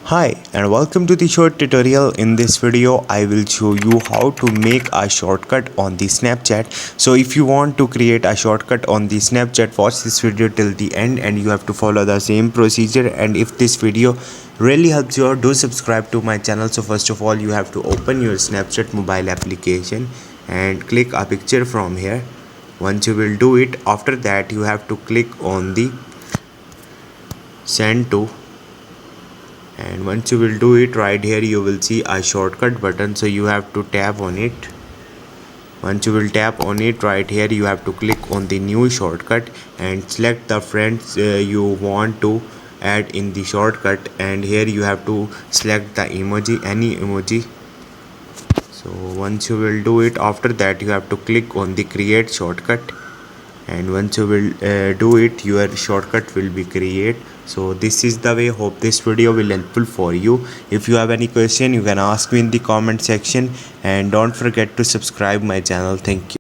Hi and welcome to the short tutorial. In this video I will show you how to make a shortcut on the Snapchat. So if you want to create a shortcut on the Snapchat, watch this video till the end and you have to follow the same procedure. And if this video really helps you out, do subscribe to my channel. So first of all, you have to open your Snapchat mobile application and click a picture from here. Once you will do it, after that you have to click on the send to, and once you will do it, right here you will see a shortcut button, so you have to tap on it. Once you will tap on it, right here you have to click on the new shortcut and select the friends you want to add in the shortcut, and here you have to select the emoji, any emoji. So once you will do it, after that you have to click on the create shortcut, and once you will do it, your shortcut will be create. So this is the way. Hope this video will helpful for you. If you have any question, you can ask me in the comment section, and don't forget to subscribe my channel. Thank you.